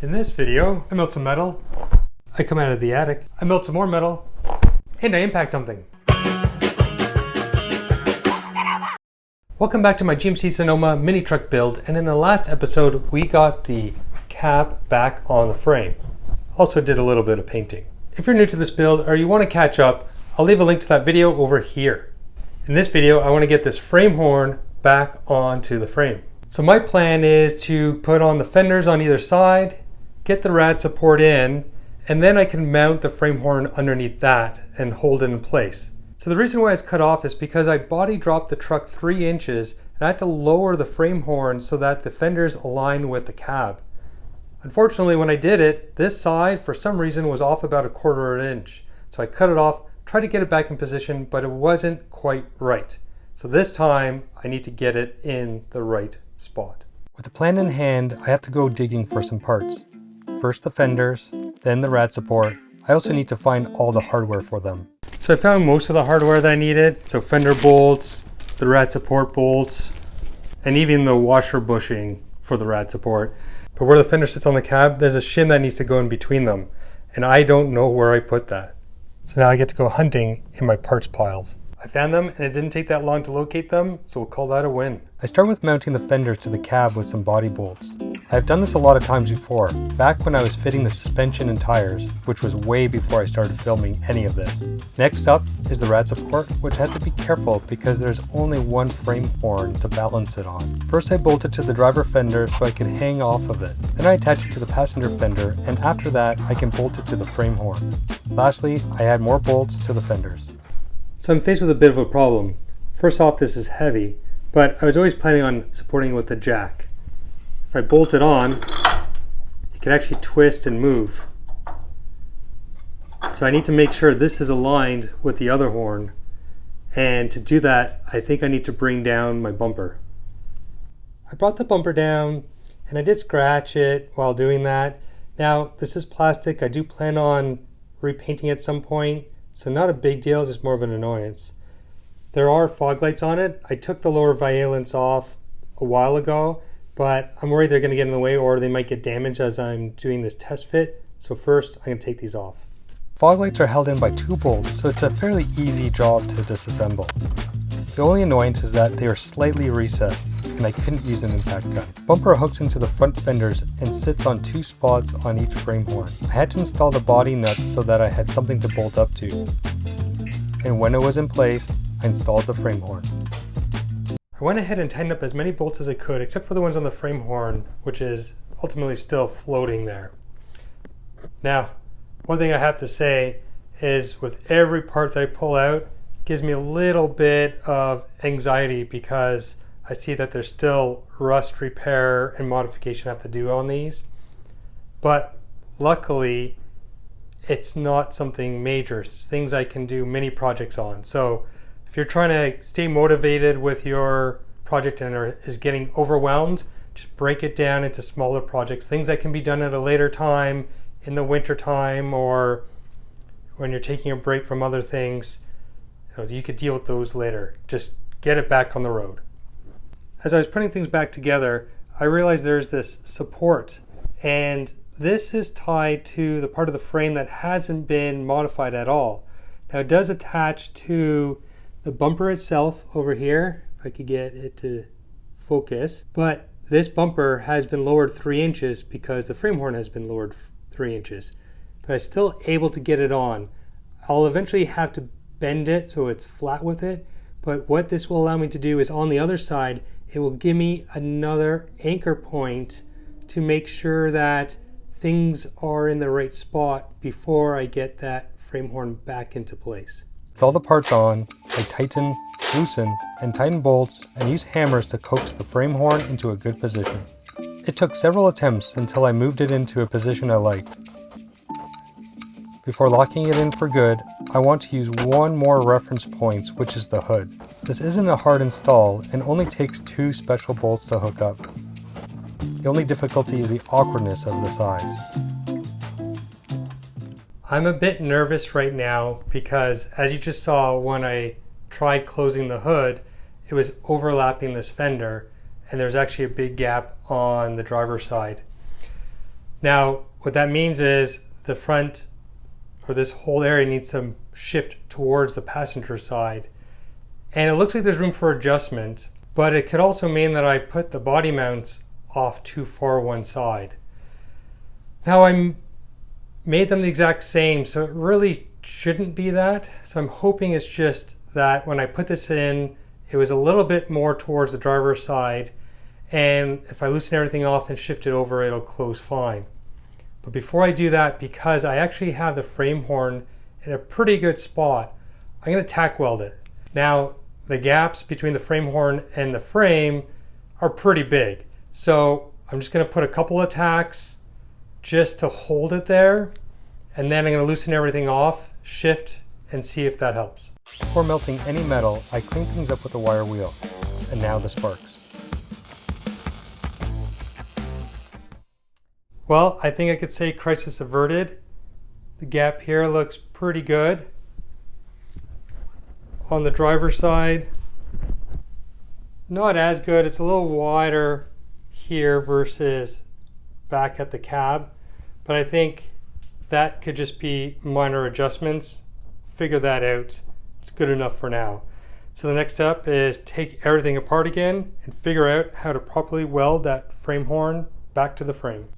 In this video, I melt some metal, I come out of the attic, I melt some more metal, and I impact something. Welcome back to my GMC Sonoma Minitruck build, and in the last episode we got the cab back on the frame. Also did a little bit of painting. If you're new to this build or you want to catch up, I'll leave a link to that video over here. In this video I want to get this frame horn back onto the frame. So my plan is to put on the fenders on either side, get the rad support in, and then I can mount the frame horn underneath that and hold it in place. So the reason why it's cut off is because I body dropped the truck 3 inches and I had to lower the frame horn so that the fenders align with the cab. Unfortunately, when I did it, this side for some reason was off about 1/4 inch. So I cut it off, tried to get it back in position, but it wasn't quite right. So this time I need to get it in the right spot. With the plan in hand, I have to go digging for some parts. First the fenders, then the rad support. I also need to find all the hardware for them. So I found most of the hardware that I needed. So fender bolts, the rad support bolts, and even the washer bushing for the rad support. But where the fender sits on the cab, there's a shim that needs to go in between them. And I don't know where I put that. So now I get to go hunting in my parts piles. I found them and it didn't take that long to locate them, so we'll call that a win. I start with mounting the fenders to the cab with some body bolts. I've done this a lot of times before, back when I was fitting the suspension and tires, which was way before I started filming any of this. Next up is the rad support, which I have to be careful because there's only one frame horn to balance it on. First I bolt it to the driver fender so I can hang off of it. Then I attach it to the passenger fender, and after that I can bolt it to the frame horn. Lastly, I add more bolts to the fenders. So I'm faced with a bit of a problem. First off, this is heavy, but I was always planning on supporting it with a jack. If I bolt it on, it can actually twist and move. So I need to make sure this is aligned with the other horn. And to do that, I think I need to bring down my bumper. I brought the bumper down and I did scratch it while doing that. Now, this is plastic. I do plan on repainting at some point. So not a big deal, just more of an annoyance. There are fog lights on it. I took the lower valance off a while ago, but I'm worried they're going to get in the way or they might get damaged as I'm doing this test fit. So first, I'm going to take these off. Fog lights are held in by 2 bolts, so it's a fairly easy job to disassemble. The only annoyance is that they are slightly recessed, and I couldn't use an impact gun. Bumper hooks into the front fenders and sits on 2 spots on each frame horn. I had to install the body nuts so that I had something to bolt up to. And when it was in place, I installed the frame horn. I went ahead and tightened up as many bolts as I could, except for the ones on the frame horn, which is ultimately still floating there. Now, one thing I have to say is with every part that I pull out, gives me a little bit of anxiety because I see that there's still rust repair and modification I have to do on these. But luckily, it's not something major. It's things I can do mini projects on. So if you're trying to stay motivated with your project and is getting overwhelmed, just break it down into smaller projects. Things that can be done at a later time, in the winter time, or when you're taking a break from other things. You could deal with those later. Just get it back on the road. As I was putting things back together, I realized there's this support, and this is tied to the part of the frame that hasn't been modified at all. Now it does attach to the bumper itself over here, if I could get it to focus, but this bumper has been lowered 3 inches because the frame horn has been lowered 3 inches, but I'm still able to get it on. I'll eventually have to bend it so it's flat with it, but what this will allow me to do is on the other side, it will give me another anchor point to make sure that things are in the right spot before I get that frame horn back into place. With all the parts on, I tighten, loosen, and tighten bolts and use hammers to coax the frame horn into a good position. It took several attempts until I moved it into a position I liked. Before locking it in for good, I want to use one more reference point, which is the hood. This isn't a hard install and only takes 2 special bolts to hook up. The only difficulty is the awkwardness of the size. I'm a bit nervous right now because, as you just saw when I tried closing the hood, it was overlapping this fender and there's actually a big gap on the driver's side. Now, what that means is the front, or this whole area, needs to shift towards the passenger side. And it looks like there's room for adjustment, but it could also mean that I put the body mounts off too far one side. Now I made them the exact same, so it really shouldn't be that. So I'm hoping it's just that when I put this in, it was a little bit more towards the driver's side, and if I loosen everything off and shift it over, it'll close fine. But before I do that, because I actually have the frame horn in a pretty good spot, I'm going to tack weld it. Now, the gaps between the frame horn and the frame are pretty big. So I'm just going to put a couple of tacks just to hold it there. And then I'm going to loosen everything off, shift, and see if that helps. Before melting any metal, I clean things up with a wire wheel. And now the sparks. Well, I think I could say crisis averted. The gap here looks pretty good. On the driver's side, not as good. It's a little wider here versus back at the cab, but I think that could just be minor adjustments. Figure that out. It's good enough for now. So the next step is take everything apart again and figure out how to properly weld that frame horn back to the frame.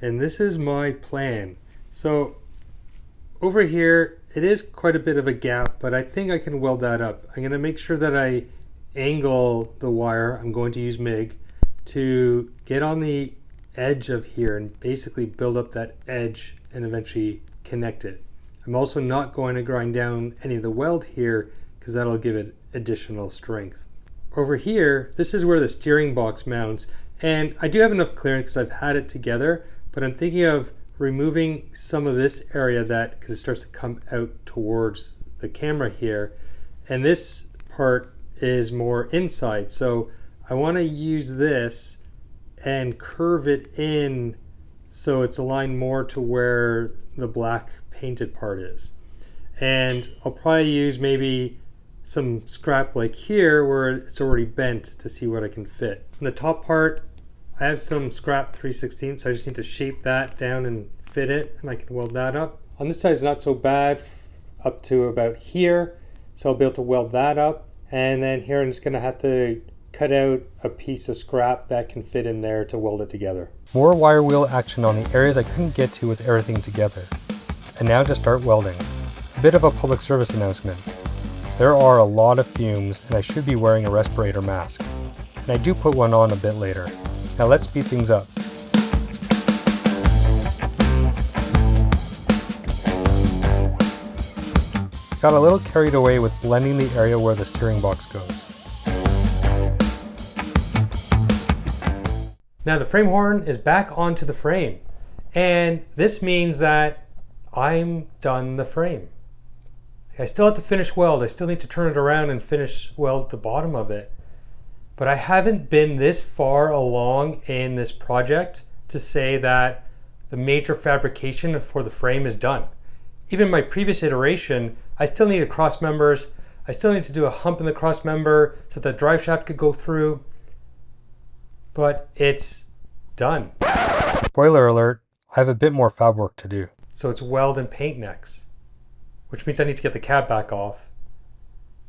And this is my plan. So over here, it is quite a bit of a gap, but I think I can weld that up. I'm going to make sure that I angle the wire. I'm going to use MIG to get on the edge of here and basically build up that edge and eventually connect it. I'm also not going to grind down any of the weld here because that'll give it additional strength. Over here, this is where the steering box mounts, and I do have enough clearance because I've had it together, but I'm thinking of removing some of this area because it starts to come out towards the camera here, and this part is more inside, so I want to use this and curve it in so it's aligned more to where the black painted part is. And I'll probably use maybe some scrap like here where it's already bent to see what I can fit. In the top part, I have some scrap 3/16, so I just need to shape that down and fit it, and I can weld that up. On this side, it's not so bad up to about here, so I'll be able to weld that up. And then here, I'm just going to have to cut out a piece of scrap that can fit in there to weld it together. More wire wheel action on the areas I couldn't get to with everything together. And now to start welding. A bit of a public service announcement. There are a lot of fumes, and I should be wearing a respirator mask. And I do put one on a bit later. Now let's speed things up. Got a little carried away with blending the area where the steering box goes. Now the frame horn is back onto the frame, and this means that I'm done the frame. I still have to finish weld. I still need to turn it around and finish weld the bottom of it. But I haven't been this far along in this project to say that the major fabrication for the frame is done. Even my previous iteration, I still needed cross members. I still need to do a hump in the cross member so the drive shaft could go through. But it's done. Spoiler alert, I have a bit more fab work to do. So it's weld and paint next, which means I need to get the cab back off,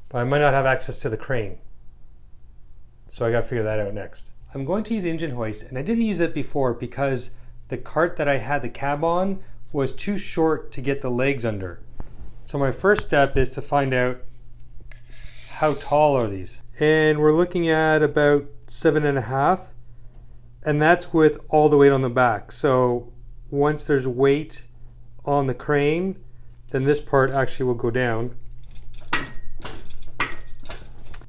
but I might not have access to the crane. So I gotta figure that out next. I'm going to use the engine hoist, and I didn't use it before because the cart that I had the cab on was too short to get the legs under. So my first step is to find out how tall are these. And we're looking at about 7.5, and that's with all the weight on the back. So once there's weight on the crane, then this part actually will go down.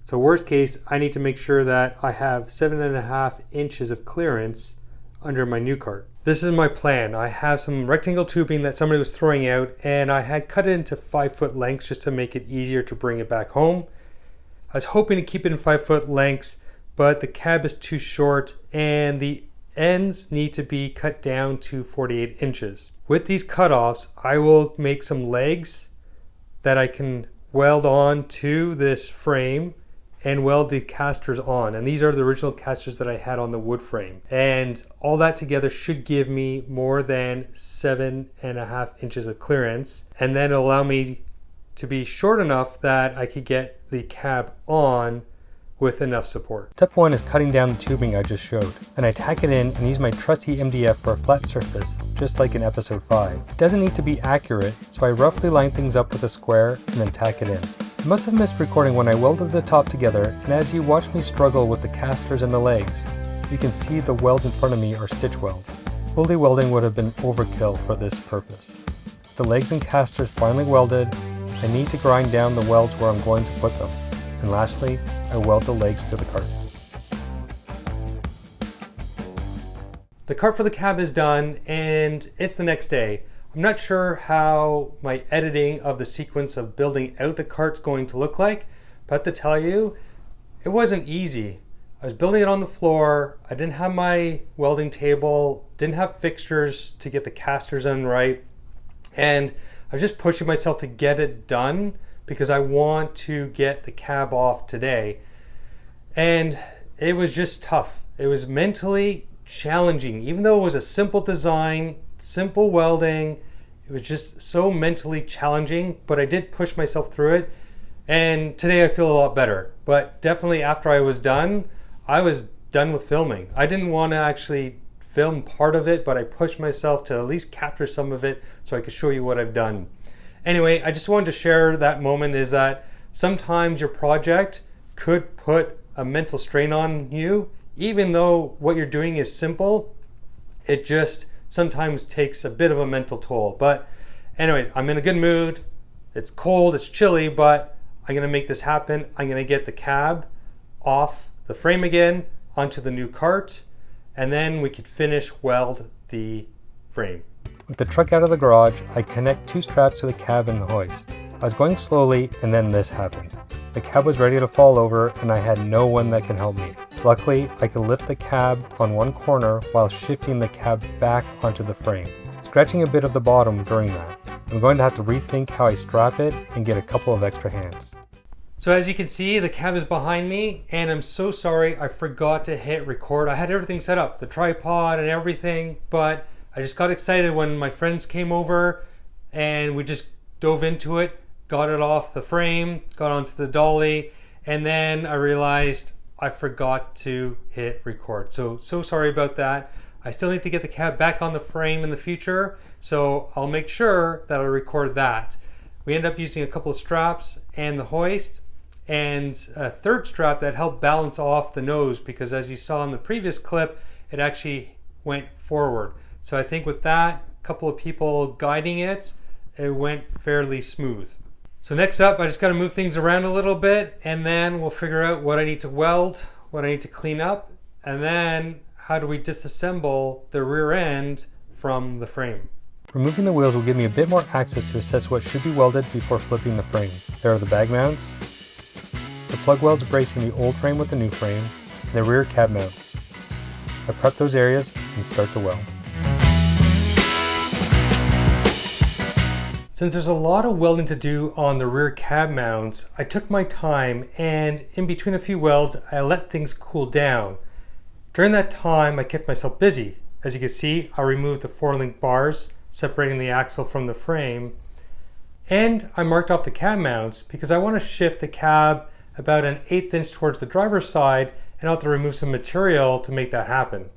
So worst case, I need to make sure that I have 7.5 inches of clearance under my new cart. This is my plan. I have some rectangle tubing that somebody was throwing out, and I had cut it into 5-foot lengths just to make it easier to bring it back home. I was hoping to keep it in 5-foot lengths, but the cab is too short and the ends need to be cut down to 48 inches. With these cutoffs, I will make some legs that I can weld on to this frame and weld the casters on. And these are the original casters that I had on the wood frame. And all that together should give me more than 7.5 inches of clearance, and then allow me to be short enough that I could get the cab on with enough support. Step 1 is cutting down the tubing I just showed. Then I tack it in and use my trusty MDF for a flat surface, just like in episode 5. It doesn't need to be accurate, so I roughly line things up with a square and then tack it in. I must have missed recording when I welded the top together, and as you watch me struggle with the casters and the legs, you can see the welds in front of me are stitch welds. Fully welding would have been overkill for this purpose. The legs and casters finally welded, I need to grind down the welds where I'm going to put them. And lastly, I weld the legs to the cart. The cart for the cab is done and it's the next day. I'm not sure how my editing of the sequence of building out the cart's going to look like, but I have to tell you, it wasn't easy. I was building it on the floor, I didn't have my welding table, didn't have fixtures to get the casters in right, and I was just pushing myself to get it done because I want to get the cab off today. And it was just tough. It was mentally challenging. Even though it was a simple design, simple welding, it was just so mentally challenging, but I did push myself through it. And today I feel a lot better. But definitely after I was done with filming. I didn't want to actually film part of it, but I pushed myself to at least capture some of it so I could show you what I've done. Anyway, I just wanted to share that moment, is that sometimes your project could put a mental strain on you. Even though what you're doing is simple, it just sometimes takes a bit of a mental toll. But anyway, I'm in a good mood. It's cold, it's chilly, but I'm gonna make this happen. I'm gonna get the cab off the frame again onto the new cart, and then we could finish weld the frame. With the truck out of the garage, I connect 2 straps to the cab and the hoist. I was going slowly and then this happened. The cab was ready to fall over and I had no one that can help me. Luckily, I could lift the cab on one corner while shifting the cab back onto the frame, scratching a bit of the bottom during that. I'm going to have to rethink how I strap it and get a couple of extra hands. So as you can see, the cab is behind me, and I'm so sorry I forgot to hit record. I had everything set up, the tripod and everything, but I just got excited when my friends came over and we just dove into it, got it off the frame, got onto the dolly, and then I realized I forgot to hit record. So sorry about that. I still need to get the cab back on the frame in the future, so I'll make sure that I record that. We end up using a couple of straps and the hoist, and a third strap that helped balance off the nose, because as you saw in the previous clip, it actually went forward. So I think with that, a couple of people guiding it, it went fairly smooth. So next up, I just got to move things around a little bit, and then we'll figure out what I need to weld, what I need to clean up, and then how do we disassemble the rear end from the frame. Removing the wheels will give me a bit more access to assess what should be welded before flipping the frame. There are the bag mounts, the plug welds bracing the old frame with the new frame, and the rear cab mounts. I prep those areas and start to weld. Since there's a lot of welding to do on the rear cab mounts, I took my time, and in between a few welds, I let things cool down. During that time, I kept myself busy. As you can see, I removed the 4-link bars separating the axle from the frame, and I marked off the cab mounts because I want to shift the cab about an 1/8 inch towards the driver's side, and I'll have to remove some material to make that happen.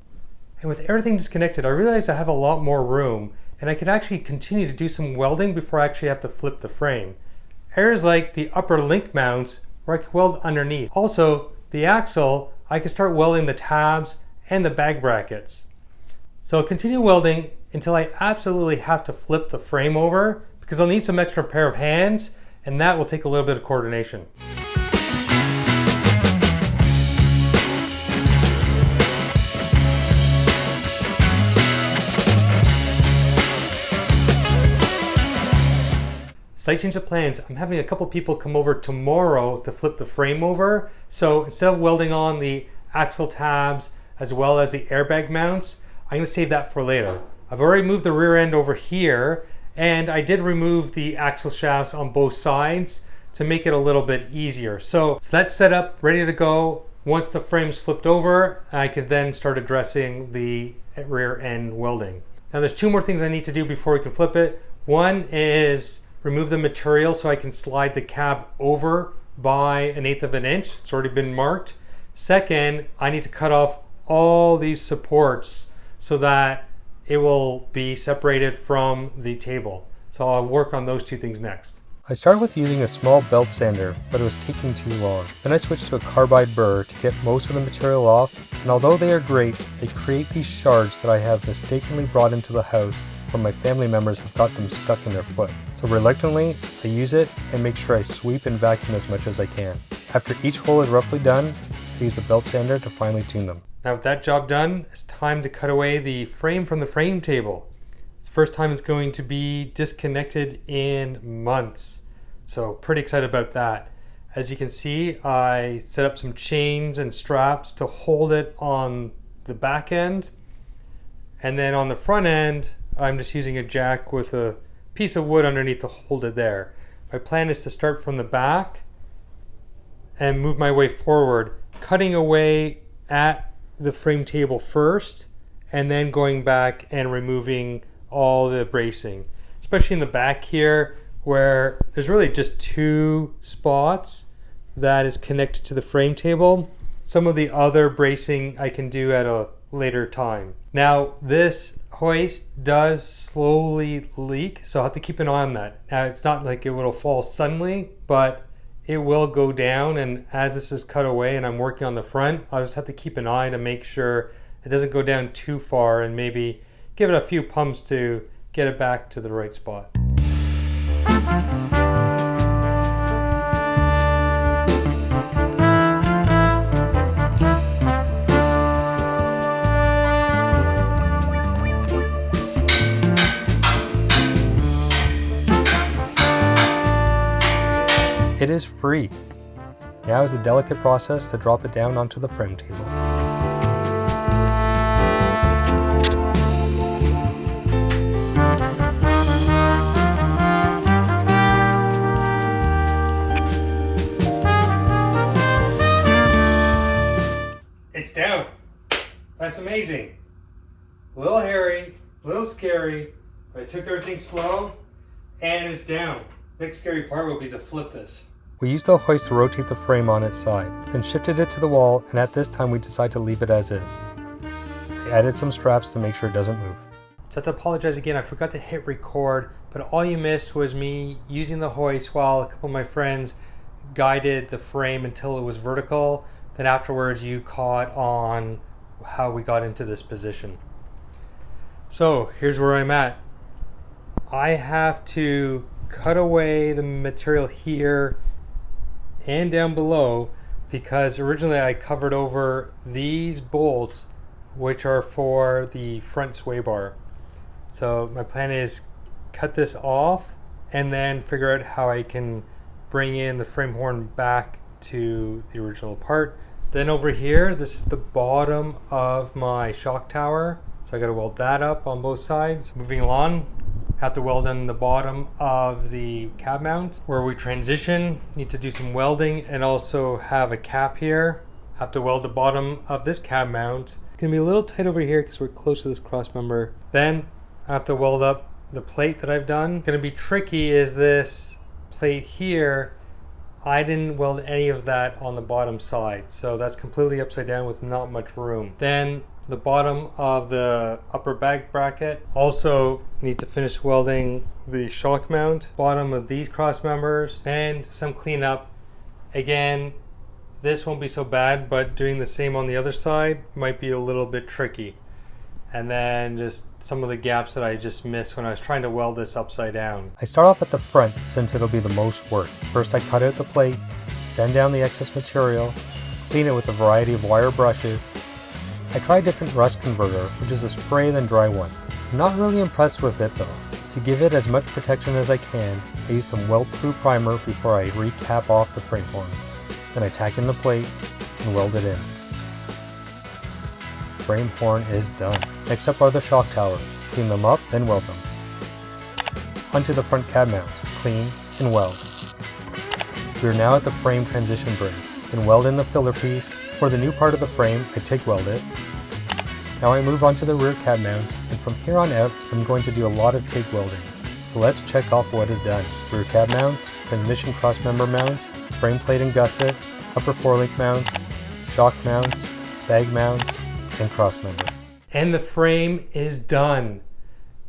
And with everything disconnected, I realized I have a lot more room, and I could actually continue to do some welding before I actually have to flip the frame. Areas like the upper link mounts where I could weld underneath. Also, the axle, I could start welding the tabs and the bag brackets. So I'll continue welding until I absolutely have to flip the frame over, because I'll need some extra pair of hands, and that will take a little bit of coordination. Slight change of plans. I'm having a couple people come over tomorrow to flip the frame over. So instead of welding on the axle tabs as well as the airbag mounts, I'm gonna save that for later. I've already moved the rear end over here, and I did remove the axle shafts on both sides to make it a little bit easier. So that's set up, ready to go. Once the frame's flipped over, I can then start addressing the rear end welding. Now there's two more things I need to do before we can flip it. One is remove the material so I can slide the cab over by 1/8 of an inch. It's already been marked. Second, I need to cut off all these supports so that it will be separated from the table. So I'll work on those two things next. I started with using a small belt sander, but it was taking too long. Then I switched to a carbide burr to get most of the material off, and although they are great, they create these shards that I have mistakenly brought into the house where my family members have got them stuck in their foot. So reluctantly, I use it and make sure I sweep and vacuum as much as I can. After each hole is roughly done, I use the belt sander to finally tune them. Now with that job done, it's time to cut away the frame from the frame table. It's the first time it's going to be disconnected in months. So pretty excited about that. As you can see, I set up some chains and straps to hold it on the back end. And then on the front end, I'm just using a jack with a piece of wood underneath to hold it there. My plan is to start from the back and move my way forward, cutting away at the frame table first, and then going back and removing all the bracing, especially in the back here where there's really just two spots that is connected to the frame table. Some of the other bracing I can do at a later time. Now this hoist does slowly leak, so I'll have to keep an eye on that. Now it's not like it will fall suddenly, but it will go down, and as this is cut away and I'm working on the front, I'll just have to keep an eye to make sure it doesn't go down too far and maybe give it a few pumps to get it back to the right spot. It is free. Now is the delicate process to drop it down onto the frame table. It's down. That's amazing. A little hairy, a little scary, but I took everything slow and it's down. Next scary part will be to flip this. We used the hoist to rotate the frame on its side, then shifted it to the wall, and at this time we decided to leave it as is. I added some straps to make sure it doesn't move. So I have to apologize again, I forgot to hit record, but all you missed was me using the hoist while a couple of my friends guided the frame until it was vertical. Then afterwards you caught on how we got into this position. So here's where I'm at. I have to cut away the material here and down below because originally I covered over these bolts which are for the front sway bar. So my plan is cut this off and then figure out how I can bring in the frame horn back to the original part. Then over here, this is the bottom of my shock tower. So I gotta weld that up on both sides. Moving along, have to weld in the bottom of the cab mount. Where we transition, need to do some welding and also have a cap here. Have to weld the bottom of this cab mount. It's gonna be a little tight over here because we're close to this cross member. Then I have to weld up the plate that I've done. Gonna be tricky is this plate here. I didn't weld any of that on the bottom side, so that's completely upside down with not much room. Then the bottom of the upper bag bracket. Also need to finish welding the shock mount, bottom of these cross members, and some cleanup. Again, this won't be so bad, but doing the same on the other side might be a little bit tricky. And then just some of the gaps that I just missed when I was trying to weld this upside down. I start off at the front since it'll be the most work. First I cut out the plate, sand down the excess material, clean it with a variety of wire brushes. I tried different rust converter, which is a spray then dry one. I'm not really impressed with it though. To give it as much protection as I can, I use some weld-proof primer before I recap off the frame horn. Then I tack in the plate and weld it in. Frame horn is done. Next up are the shock towers. Clean them up, then weld them. Onto the front cab mounts. Clean and weld. We are now at the frame transition brace. Then weld in the filler piece. For the new part of the frame, I TIG weld it. Now I move on to the rear cab mounts, and from here on out, I'm going to do a lot of TIG welding. So let's check off what is done. Rear cab mounts, transmission cross member mount, frame plate and gusset, upper forelink mounts, shock mounts, bag mounts, and cross member. And the frame is done.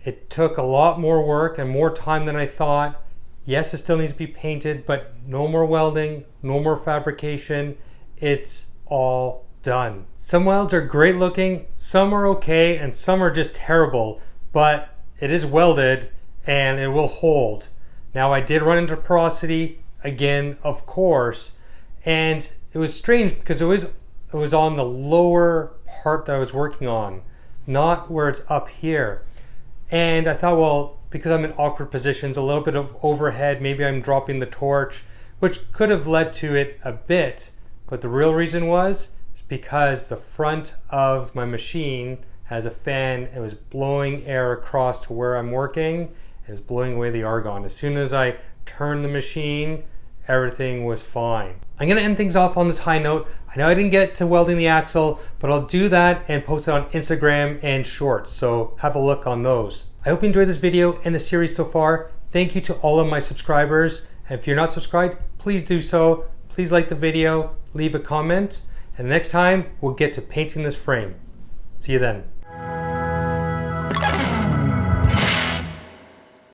It took a lot more work and more time than I thought. Yes, it still needs to be painted, but no more welding, no more fabrication. It's all done. Some welds are great looking, some are okay, and some are just terrible, but it is welded and it will hold. Now I did run into porosity again, of course, and it was strange because it was on the lower part that I was working on, not where it's up here. And I thought, well, because I'm in awkward positions, a little bit of overhead, maybe I'm dropping the torch, which could have led to it a bit. But the real reason was because the front of my machine has a fan. It was blowing air across to where I'm working. It was blowing away the argon. As soon as I turned the machine, everything was fine. I'm gonna end things off on this high note. I know I didn't get to welding the axle, but I'll do that and post it on Instagram and Shorts, so have a look on those. I hope you enjoyed this video and the series so far. Thank you to all of my subscribers. And if you're not subscribed, please do so. Please like the video, leave a comment, and next time we'll get to painting this frame. See you then.